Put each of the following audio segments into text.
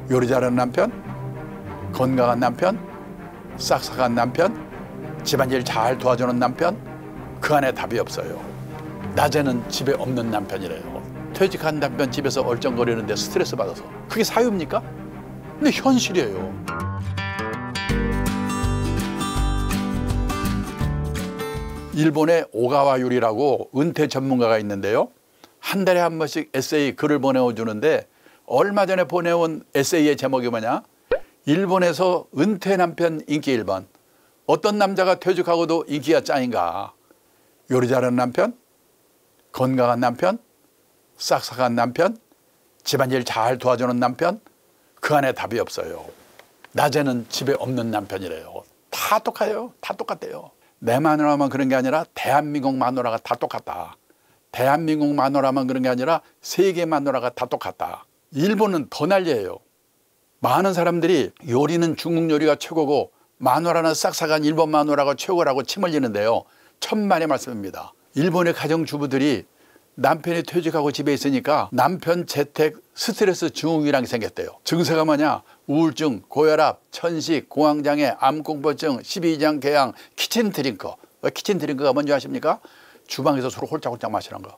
요리 잘하는 남편, 건강한 남편, 싹싹한 남편, 집안일 잘 도와주는 남편, 그 안에 답이 없어요. 낮에는 집에 없는 남편이래요. 퇴직한 남편 집에서 얼쩡거리는데 스트레스 받아서. 그게 사유입니까? 근데 현실이에요. 일본의 오가와 유리라고 은퇴 전문가가 있는데요. 한 달에 한 번씩 에세이 글을 보내주는데 얼마 전에 보내온 에세이의 제목이 뭐냐? 일본에서 은퇴 남편 인기 1번. 어떤 남자가 퇴직하고도 인기가 짱인가? 요리 잘하는 남편, 건강한 남편, 싹싹한 남편, 집안일 잘 도와주는 남편, 그 안에 답이 없어요. 낮에는 집에 없는 남편이래요. 다 똑같아요. 다 똑같대요. 내 마누라만 그런 게 아니라 대한민국 마누라가 다 똑같다. 대한민국 마누라만 그런 게 아니라 세계 마누라가 다 똑같다. 일본은 더 난리예요. 많은 사람들이 요리는 중국 요리가 최고고 마누라는 싹싹한 일본 마누라가 최고라고 침 흘리는데요. 천만의 말씀입니다. 일본의 가정주부들이 남편이 퇴직하고 집에 있으니까 남편 재택 스트레스 증후군이라는 게 생겼대요. 증세가 뭐냐? 우울증, 고혈압, 천식, 공황장애, 암공포증, 12장 궤양, 키친 드링크. 키친 드링크가 뭔지 아십니까? 주방에서 술을 홀짝홀짝 마시는 거.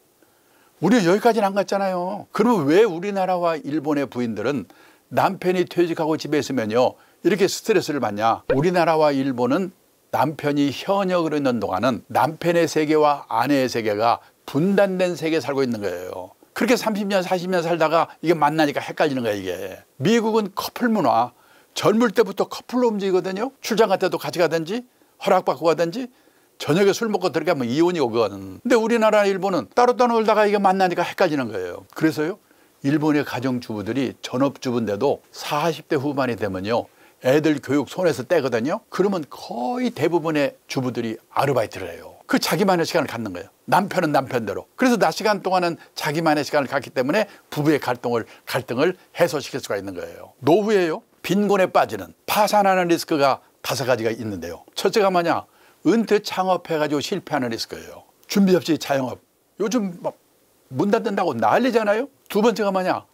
우리는 여기까지는 안 갔잖아요. 그러면 왜 우리나라와 일본의 부인들은 남편이 퇴직하고 집에 있으면요 이렇게 스트레스를 받냐? 우리나라와 일본은 남편이 현역으로 있는 동안은 남편의 세계와 아내의 세계가 분단된 세계에 살고 있는 거예요. 그렇게 30년 40년 살다가 이게 만나니까 헷갈리는 거예요. 이게 미국은 커플 문화, 젊을 때부터 커플로 움직이거든요. 출장 갈 때도 같이 가든지 허락받고 가든지 저녁에 술 먹고 들어가면 이혼이고 그거는. 근데 우리나라 일본은 따로따로 놀다가 이게 만나니까 헷갈리는 거예요. 그래서요 일본의 가정주부들이 전업주부인데도 40대 후반이 되면요 애들 교육 손에서 떼거든요. 그러면 거의 대부분의 주부들이 아르바이트를 해요. 그 자기만의 시간을 갖는 거예요. 남편은 남편대로. 그래서 낮 시간 동안은 자기만의 시간을 갖기 때문에 부부의 갈등을 해소시킬 수가 있는 거예요. 노후에요 빈곤에 빠지는 파산하는 리스크가 5가지가 있는데요. 첫째가 뭐냐? 은퇴 창업해가지고 실패하는 리스크예요. 준비 없이 자영업. 요즘 막 문 닫는다고 난리잖아요. 두 번째가 뭐냐?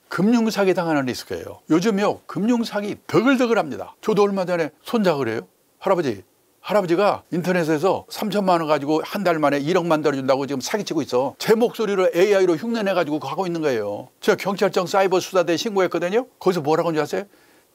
금융사기 당하는 리스크예요. 요즘요 금융사기 더글더글합니다. 저도 얼마 전에 손자 그래요. 할아버지가 인터넷에서 3천만 원 가지고 한 달 만에 1억 만들어준다고 지금 사기치고 있어. 제 목소리를 AI로 흉내내가지고 하고 있는 거예요. 제가 경찰청 사이버 수사대에 신고했거든요. 거기서 뭐라고 하는지 아세요?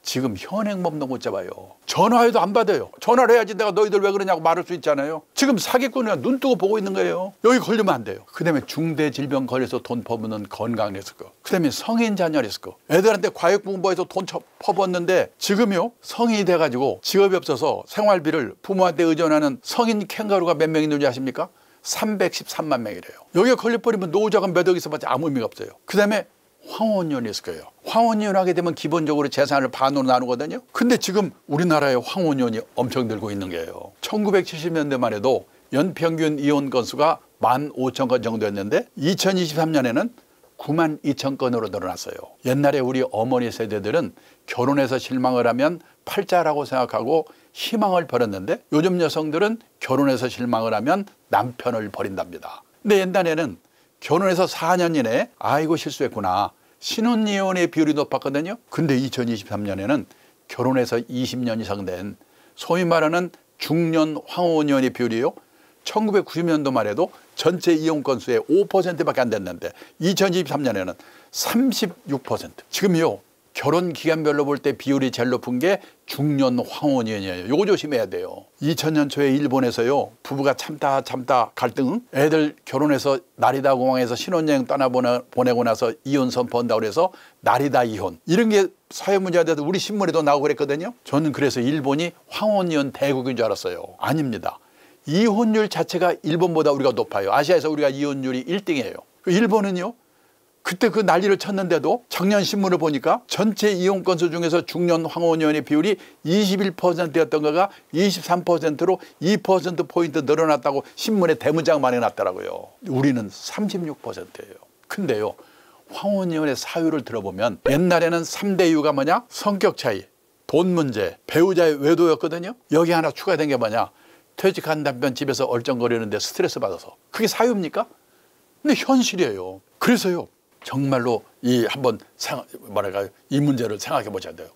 지금 현행범도 못 잡아요. 전화해도 안 받아요. 전화를 해야지 내가 너희들 왜 그러냐고 말할 수 있잖아요. 지금 사기꾼이랑 눈 뜨고 보고 있는 거예요. 여기 걸리면 안 돼요. 그 다음에 중대질병 걸려서 돈 퍼붓는 건강 리스크. 그 다음에 성인 자녀 리스크. 애들한테 과외 공부해서 돈 퍼붓는데 지금요 성인이 돼가지고 직업이 없어서 생활비를 부모한테 의존하는 성인 캥거루가 몇 명 있는지 아십니까? 313만 명이래요. 여기에 걸려버리면 노후자금 몇 억 있어봤자 아무 의미가 없어요. 그 다음에 황혼이혼이 있을 거예요. 황혼이혼 하게 되면 기본적으로 재산을 반으로 나누거든요. 근데 지금 우리나라의 황혼이혼이 엄청 늘고 있는 거예요. 1970년대만 해도 연평균 이혼 건수가 15,000건 정도였는데 2023년에는 92,000건으로 늘어났어요. 옛날에 우리 어머니 세대들은 결혼해서 실망을 하면 팔자라고 생각하고 희망을 버렸는데 요즘 여성들은 결혼해서 실망을 하면 남편을 버린답니다. 근데 옛날에는 결혼해서 4년 이내에 아이고 실수했구나. 신혼이혼의 비율이 높았거든요. 근데 2023년에는 결혼해서 20년 이상 된 소위 말하는 중년 황혼이혼의 비율이요. 1990년도만 해도 전체 이혼 건수의 5%밖에 안 됐는데 2023년에는 36%. 지금요. 결혼 기간별로 볼 때 비율이 제일 높은 게 중년 황혼이혼이에요. 요거 조심해야 돼요. 2000년 초에 일본에서요 부부가 참다 갈등, 애들 결혼해서 나리다 공항에서 신혼여행 떠나보내고 나서 이혼 선포한다고 그래서 나리다 이혼 이런 게 사회 문제가 돼서 우리 신문에도 나오고 그랬거든요. 저는 그래서 일본이 황혼이혼 대국인 줄 알았어요. 아닙니다. 이혼율 자체가 일본보다 우리가 높아요. 아시아에서 우리가 이혼율이 1등이에요. 일본은요 그때 그 난리를 쳤는데도 작년 신문을 보니까 전체 이혼 건수 중에서 중년 황혼이혼의 비율이 21%였던 거가 23%로 2%포인트 늘어났다고 신문에 대문짝만 해놨더라고요. 우리는 36%예요. 근데요 황혼이혼의 사유를 들어보면 옛날에는 3대 이유가 뭐냐? 성격 차이, 돈 문제, 배우자의 외도였거든요. 여기 하나 추가된 게 뭐냐? 퇴직한 남편 집에서 얼쩡거리는데 스트레스 받아서. 그게 사유입니까? 근데 현실이에요. 그래서요 정말로 한번 이 문제를 생각해 보셔야 돼요.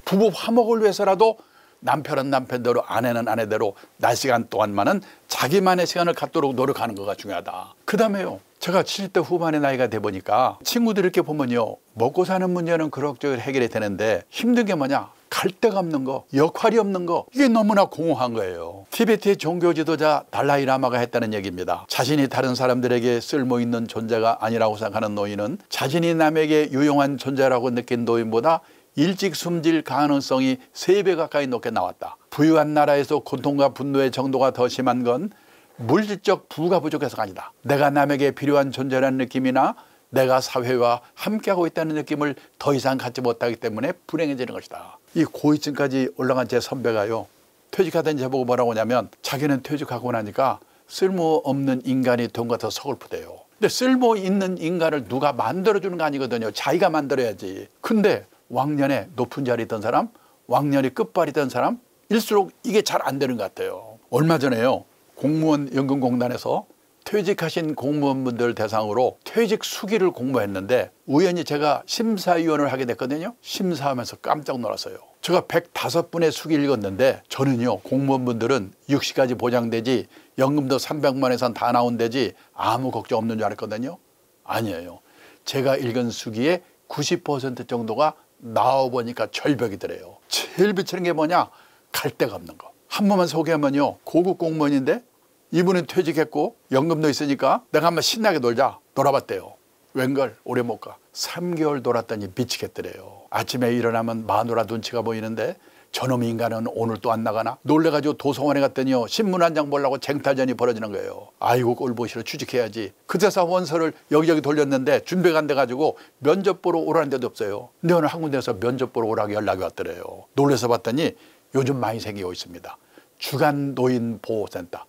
부부 화목을 위해서라도 남편은 남편대로 아내는 아내대로 낮 시간 동안만은 자기만의 시간을 갖도록 노력하는 거가 중요하다. 그 다음에요, 제가 70대 후반의 나이가 돼 보니까 친구들 이렇게 보면요, 먹고 사는 문제는 그럭저럭 해결이 되는데 힘든 게 뭐냐, 갈 데가 없는 거, 역할이 없는 거, 이게 너무나 공허한 거예요. 티베트의 종교 지도자 달라이라마가 했다는 얘기입니다. 자신이 다른 사람들에게 쓸모있는 존재가 아니라고 생각하는 노인은 자신이 남에게 유용한 존재라고 느낀 노인보다 일찍 숨질 가능성이 3배 가까이 높게 나왔다. 부유한 나라에서 고통과 분노의 정도가 더 심한 건 물질적 부가 부족해서가 아니다. 내가 남에게 필요한 존재라는 느낌이나 내가 사회와 함께하고 있다는 느낌을 더 이상 갖지 못하기 때문에 불행해지는 것이다. 이 고위층까지 올라간 제 선배가요, 퇴직하던 제보고 뭐라고 하냐면 자기는 퇴직하고 나니까 쓸모없는 인간이 된 것 같아서 서글프대요. 근데 쓸모있는 인간을 누가 만들어주는 거 아니거든요. 자기가 만들어야지. 근데 왕년에 높은 자리에 있던 사람, 왕년에 끝발이 있던 사람 일수록 이게 잘 안 되는 것 같아요. 얼마 전에요, 공무원 연금공단에서 퇴직하신 공무원분들 대상으로 퇴직 수기를 공모했는데 우연히 제가 심사위원을 하게 됐거든요. 심사하면서 깜짝 놀랐어요. 제가 105분의 수기 읽었는데 저는요, 공무원분들은 60까지 보장되지 연금도 300만 원에선 다 나온대지 아무 걱정 없는 줄 알았거든요. 아니에요. 제가 읽은 수기의 90% 정도가 나와보니까 절벽이더래요. 제일 비치는 게 뭐냐, 갈 데가 없는 거. 한 번만 소개하면요, 고급 공무원인데 이분은 퇴직했고 연금도 있으니까 내가 한번 신나게 놀자 놀아봤대요. 웬걸 오래 못 가. 3개월 놀았더니 미치겠더래요. 아침에 일어나면 마누라 눈치가 보이는데 저놈 인간은 오늘 또 안 나가나? 놀래가지고 도서관에 갔더니요, 신문 한 장 보려고 쟁탈전이 벌어지는 거예요. 아이고 꼴보시로 취직해야지. 그제서 원서를 여기저기 돌렸는데 준비가 안 돼가지고 면접 보러 오라는 데도 없어요. 근데 어느 한 군데에서 면접 보러 오라고 연락이 왔더래요. 놀래서 봤더니 요즘 많이 생기고 있습니다. 주간 노인 보호센터.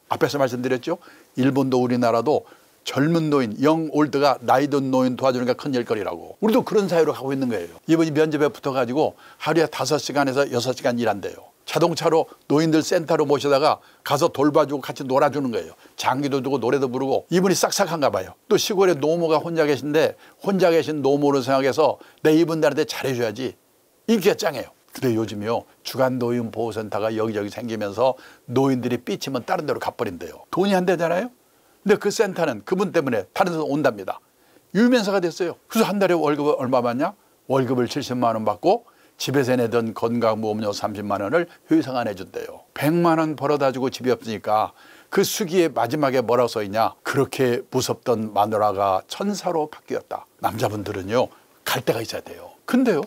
앞에서 말씀드렸죠. 일본도 우리나라도 젊은 노인, 영 올드가 나이 든 노인 도와주는 게 큰 일거리라고. 우리도 그런 사회로 가고 있는 거예요. 이번이 면접에 붙어가지고 하루에 5시간에서 6시간 일한대요. 자동차로 노인들 센터로 모시다가 가서 돌봐주고 같이 놀아주는 거예요. 장기도 두고 노래도 부르고. 이분이 싹싹한가 봐요. 또 시골에 노모가 혼자 계신데 혼자 계신 노모를 생각해서 내 이분들한테 잘해줘야지. 인기가 짱해요. 근데 요즘요, 주간 노인 보호센터가 여기저기 생기면서 노인들이 삐치면 다른 데로 가버린대요. 돈이 안 되잖아요. 근데 그 센터는 그분 때문에 다른 데서 온답니다. 유명사가 됐어요. 그래서 한 달에 월급을 얼마 받냐? 월급을 70만 원 받고 집에서 내던 건강보험료 30만 원을 회사가 내준대요. 100만 원 벌어다 주고 집이 없으니까 그 수기에 마지막에 뭐라고 써있냐? 그렇게 무섭던 마누라가 천사로 바뀌었다. 남자분들은요, 갈 데가 있어야 돼요. 근데요,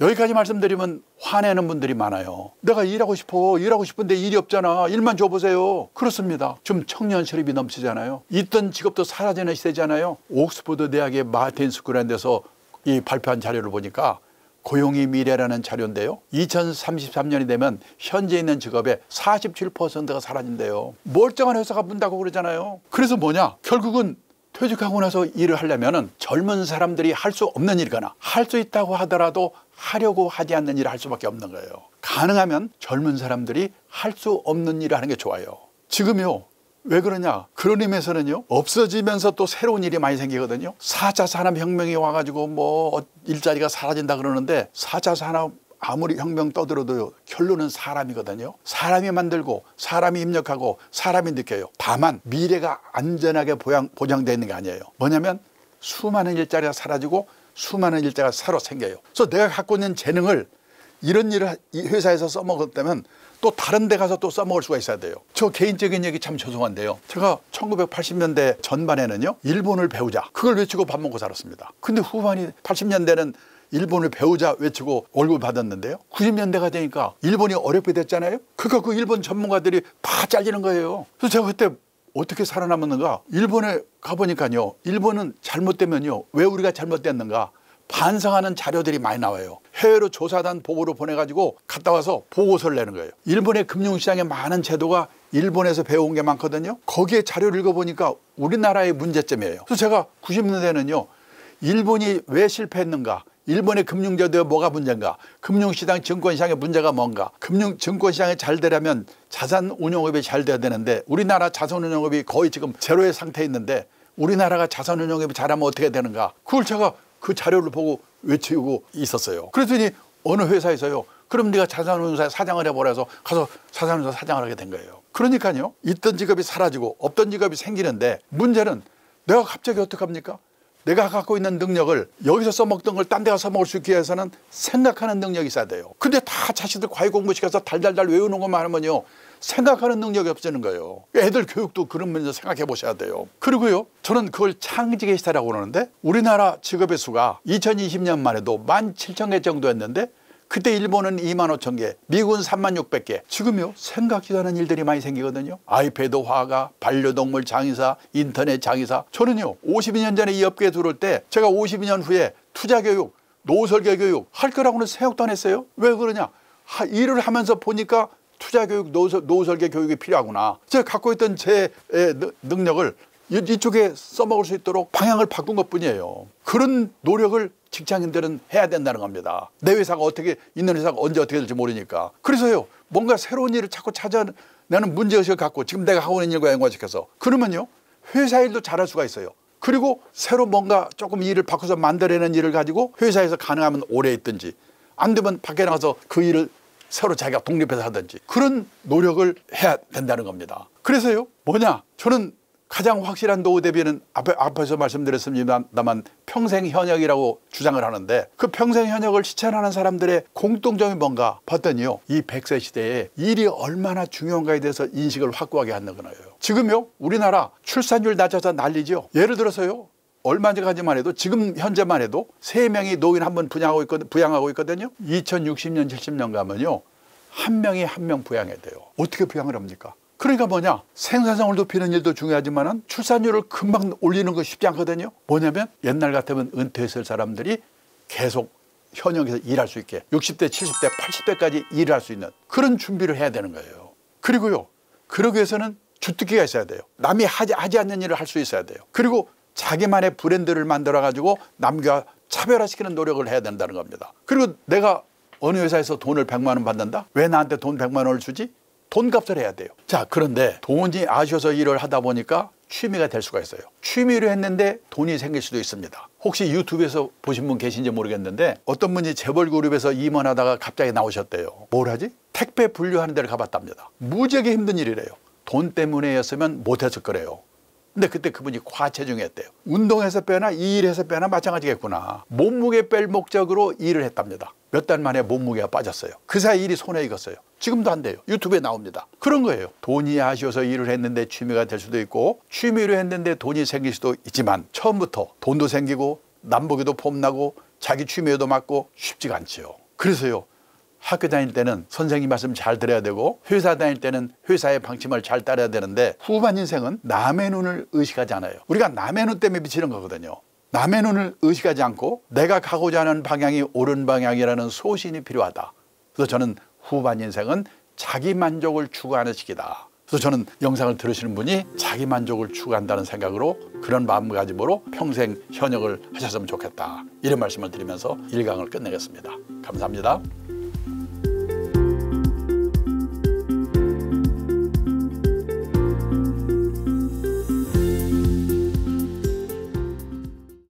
여기까지 말씀드리면 화내는 분들이 많아요. 내가 일하고 싶은데 일이 없잖아. 일만 줘보세요. 그렇습니다. 좀 청년 실업이 넘치잖아요. 있던 직업도 사라지는 시대잖아요. 옥스퍼드 대학의 마틴 스쿨이라는 데서 이 발표한 자료를 보니까 고용이 미래라는 자료인데요. 2033년이 되면 현재 있는 직업의 47%가 사라진대요. 멀쩡한 회사가 문 닫고 그러잖아요. 그래서 뭐냐? 결국은 퇴직하고 나서 일을 하려면 젊은 사람들이 할 수 없는 일이거나 할 수 있다고 하더라도 하려고 하지 않는 일을 할 수밖에 없는 거예요. 가능하면 젊은 사람들이 할 수 없는 일을 하는 게 좋아요. 지금요, 왜 그러냐? 그런 의미에서는요, 없어지면서 또 새로운 일이 많이 생기거든요. 4차 산업혁명이 와가지고 뭐 일자리가 사라진다 그러는데 4차 산업 아무리 혁명 떠들어도요, 결론은 사람이거든요. 사람이 만들고 사람이 입력하고 사람이 느껴요. 다만 미래가 안전하게 보장되어 있는 게 아니에요. 뭐냐면 수많은 일자리가 사라지고 수많은 일자리가 새로 생겨요. 그래서 내가 갖고 있는 재능을 이런 일을 이 회사에서 써먹었다면 또 다른 데 가서 또 써먹을 수가 있어야 돼요. 저 개인적인 얘기 참 죄송한데요. 제가 1980년대 전반에는요, 일본을 배우자, 그걸 외치고 밥 먹고 살았습니다. 근데 후반이 80년대는 일본을 배우자 외치고 월급을 받았는데요. 90년대가 되니까 일본이 어렵게 됐잖아요. 그러니까 그 일본 전문가들이 다 잘리는 거예요. 그래서 제가 그때 어떻게 살아남았는가? 일본에 가보니까요, 일본은 잘못되면요, 왜 우리가 잘못됐는가? 반성하는 자료들이 많이 나와요. 해외로 조사단 보고를 보내가지고 갔다 와서 보고서를 내는 거예요. 일본의 금융시장에 많은 제도가 일본에서 배운 게 많거든요. 거기에 자료를 읽어보니까 우리나라의 문제점이에요. 그래서 제가 90년대는요, 일본이 왜 실패했는가? 일본의 금융제도에 뭐가 문제인가? 금융시장, 증권시장의 문제가 뭔가? 증권시장이 잘 되려면 자산운용업이 잘 돼야 되는데 우리나라 자산운용업이 거의 지금 제로의 상태에 있는데 우리나라가 자산운용이 잘하면 어떻게 되는가, 그걸 제가 그 자료를 보고 외치고 있었어요. 그랬더니 어느 회사에서요, 그럼 네가 자산운용사 사장을 해보라 해서 가서 자산운용사 사장을 하게 된 거예요. 그러니까요, 있던 직업이 사라지고 없던 직업이 생기는데, 문제는 내가 갑자기 어떡합니까? 내가 갖고 있는 능력을 여기서 써먹던 걸 딴 데 가서 써먹을 수 있게 위해서는 생각하는 능력이 있어야 돼요. 근데 다 자식들 과외 공부 시켜서 달달달 외우는 것만 하면요, 생각하는 능력이 없어지는 거예요. 애들 교육도 그런 면에서 생각해 보셔야 돼요. 그리고요, 저는 그걸 창직의 시대라고 그러는데, 우리나라 직업의 수가 2020년만 해도 17,000개 정도였는데, 그때 일본은 25,000개, 미국은 36,000개. 지금요, 생각지도 않은 일들이 많이 생기거든요. 아이패드 화가, 반려동물 장의사, 인터넷 장의사. 저는요, 52년 전에 이 업계에 들어올 때 제가 52년 후에 투자교육, 노후설계 교육 할 거라고는 생각도 안 했어요. 왜 그러냐? 일을 하면서 보니까 투자교육, 노후설계 교육이 필요하구나. 제가 갖고 있던 제 능력을 이쪽에 써먹을 수 있도록 방향을 바꾼 것뿐이에요. 그런 노력을 직장인들은 해야 된다는 겁니다. 내 회사가 어떻게, 있는 회사가 언제 어떻게 될지 모르니까. 그래서요, 뭔가 새로운 일을 자꾸 찾아내는 문제의식을 갖고 지금 내가 하고 있는 일과 연관시켜서, 그러면요, 회사 일도 잘할 수가 있어요. 그리고 새로 뭔가 조금 일을 바꿔서 만들어내는 일을 가지고 회사에서 가능하면 오래 있든지, 안 되면 밖에 나가서 그 일을 새로 자기가 독립해서 하든지, 그런 노력을 해야 된다는 겁니다. 그래서요, 뭐냐, 저는 가장 확실한 노후 대비는 앞에서 말씀드렸습니다만 평생 현역이라고 주장을 하는데, 그 평생 현역을 실천하는 사람들의 공통점이 뭔가 봤더니요, 이 100세 시대에 일이 얼마나 중요한가에 대해서 인식을 확고하게 하는 거예요. 지금요, 우리나라 출산율 낮아서 난리죠. 예를 들어서요, 얼마 전까지만 해도, 지금 현재만 해도 3명이 노인 한 번 부양하고 있거든요. 2060년 70년 가면요, 한 명이 한 명 부양해야 돼요. 어떻게 부양을 합니까? 그러니까 뭐냐, 생산성을 높이는 일도 중요하지만 출산율을 금방 올리는 거 쉽지 않거든요. 뭐냐면 옛날 같으면 은퇴했을 사람들이 계속 현역에서 일할 수 있게 60대, 70대, 80대까지 일을 할 수 있는 그런 준비를 해야 되는 거예요. 그리고요, 그러기 위해서는 주특기가 있어야 돼요. 남이 하지 않는 일을 할 수 있어야 돼요. 그리고 자기만의 브랜드를 만들어 가지고 남과 차별화시키는 노력을 해야 된다는 겁니다. 그리고 내가 어느 회사에서 돈을 100만 원 받는다? 왜 나한테 돈 100만 원을 주지? 돈값을 해야 돼요. 자, 그런데 돈이 아쉬워서 일을 하다 보니까 취미가 될 수가 있어요. 취미로 했는데 돈이 생길 수도 있습니다. 혹시 유튜브에서 보신 분 계신지 모르겠는데, 어떤 분이 재벌그룹에서 임원하다가 갑자기 나오셨대요. 뭘 하지? 택배 분류하는 데를 가봤답니다. 무지하게 힘든 일이래요. 돈 때문에였으면 못했을 거래요. 근데 그때 그분이 과체중이었대요. 운동해서 빼나 이 일해서 빼나 마찬가지겠구나. 몸무게 뺄 목적으로 일을 했답니다. 몇 달 만에 몸무게가 빠졌어요. 그 사이 일이 손에 익었어요. 지금도 안 돼요. 유튜브에 나옵니다. 그런 거예요. 돈이 아쉬워서 일을 했는데 취미가 될 수도 있고, 취미로 했는데 돈이 생길 수도 있지만, 처음부터 돈도 생기고 남보기도 폼나고 자기 취미에도 맞고 쉽지가 않지요. 그래서요, 학교 다닐 때는 선생님 말씀 잘 들어야 되고, 회사 다닐 때는 회사의 방침을 잘 따라야 되는데, 후반 인생은 남의 눈을 의식하지 않아요. 우리가 남의 눈 때문에 미치는 거거든요. 남의 눈을 의식하지 않고 내가 가고자 하는 방향이 옳은 방향이라는 소신이 필요하다. 그래서 저는 후반 인생은 자기 만족을 추구하는 시기다. 그래서 저는 영상을 들으시는 분이 자기 만족을 추구한다는 생각으로, 그런 마음가짐으로 평생 현역을 하셨으면 좋겠다, 이런 말씀을 드리면서 1강을 끝내겠습니다. 감사합니다.